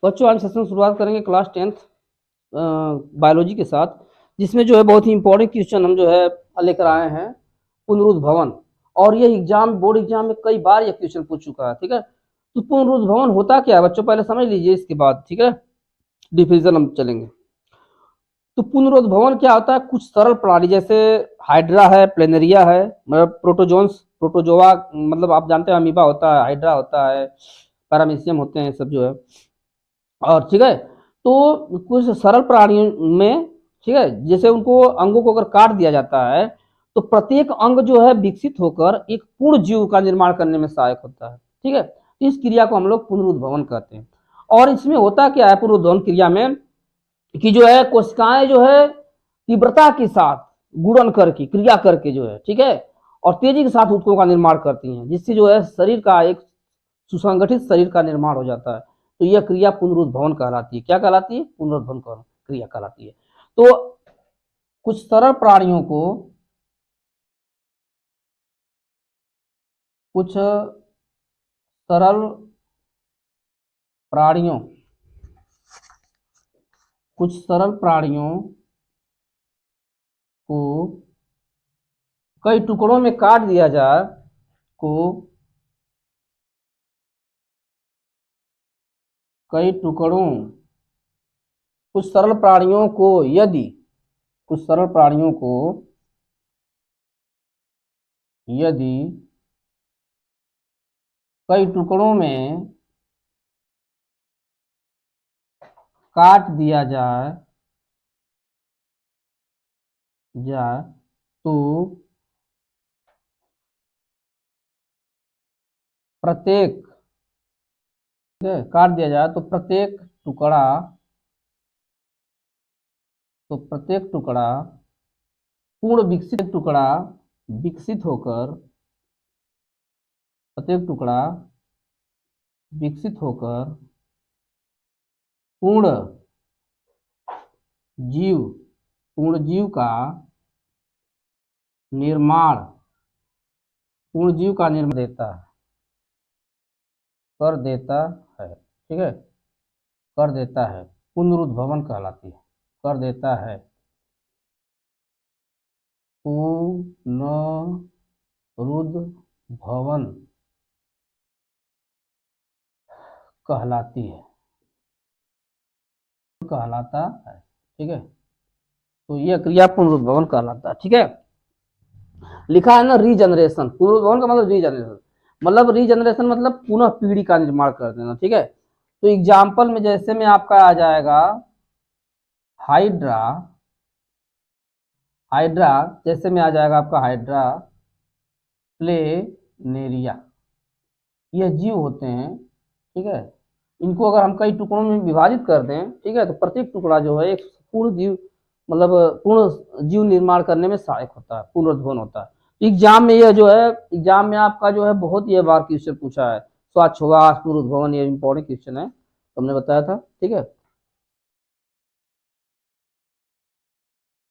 बच्चों आज सेशन शुरुआत करेंगे क्लास 10th बायोलॉजी के साथ, जिसमें जो है बहुत ही इंपॉर्टेंट क्वेश्चन हम जो है लेकर आए हैं पुनरुद्भवन। और ये एग्जाम बोर्ड एग्जाम में कई बार ये क्वेश्चन पूछ चुका है। ठीक है, तो पुनरुद्भवन होता क्या है बच्चों, पहले समझ लीजिए, इसके बाद ठीक है डिफिनेशन हम चलेंगे। तो पुनरुद्भवन क्या होता है, कुछ सरल प्राणी जैसे हाइड्रा है, प्लेनेरिया है, मतलब प्रोटोजोन्स, प्रोटोजोआ, मतलब आप जानते हैं अमीबा होता है, हाइड्रा होता है, पैरामीशियम होते हैं, सब जो है। और ठीक है, तो कुछ सरल प्राणियों में ठीक है, जैसे उनको अंगों को अगर काट दिया जाता है तो प्रत्येक अंग जो है विकसित होकर एक पूर्ण जीव का निर्माण करने में सहायक होता है। ठीक है, तो इस क्रिया को हम लोग पुनरुद्भवन कहते हैं। और इसमें होता क्या है पुनरुद्भवन क्रिया में, कि जो है कोशिकाएं जो है तीव्रता के साथ गुणन करके, क्रिया करके जो है ठीक है, और तेजी के साथ ऊतकों का निर्माण करती हैं, जिससे जो है शरीर का एक सुसंगठित शरीर का निर्माण हो जाता है। तो यह क्रिया पुनरुद्भवन कहलाती है। क्या कहलाती है? पुनरुद्भवन क्रिया कहलाती है। तो कुछ सरल प्राणियों को, कुछ सरल प्राणियों कुछ सरल प्राणियों को कई टुकड़ों में काट दिया जाए, को कई टुकड़ों कुछ सरल प्राणियों को यदि कुछ सरल प्राणियों को यदि कई टुकड़ों में काट दिया जाए तो प्रत्येक काट दिया जाए तो प्रत्येक टुकड़ा पूर्ण विकसित होकर प्रत्येक टुकड़ा विकसित होकर पूर्ण जीव का निर्माण कर देता है। ठीक है, कर देता है, पुनरुद्भवन कहलाती है। कर देता है, पुनरुद्भवन कहलाता है। ठीक है, तो यह क्रिया पुनरुद्भवन कहलाता है। ठीक है, लिखा है ना रीजनरेशन। पुनरुद्भवन का मतलब रीजनरेशन मतलब पुनः पीढ़ी का निर्माण कर देना। ठीक है, तो एग्जाम्पल में जैसे में आपका आ जाएगा हाइड्रा, जैसे में आ जाएगा आपका हाइड्रा, प्लेनेरिया, यह जीव होते हैं। ठीक है, इनको अगर हम कई टुकड़ों में विभाजित कर दें, ठीक है, तो प्रत्येक टुकड़ा जो है एक पूर्ण जीव, मतलब पूर्ण जीव निर्माण करने में सहायक होता है, पुनरुद्भवन होता है। एग्जाम में यह जो है, एग्जाम में आपका जो है बहुत ही बार क्वेश्चन पूछा है, स्वच्छवास, पुनरुद्भवन, ये इंपॉर्टेंट क्वेश्चन है, तुमने बताया था। ठीक है,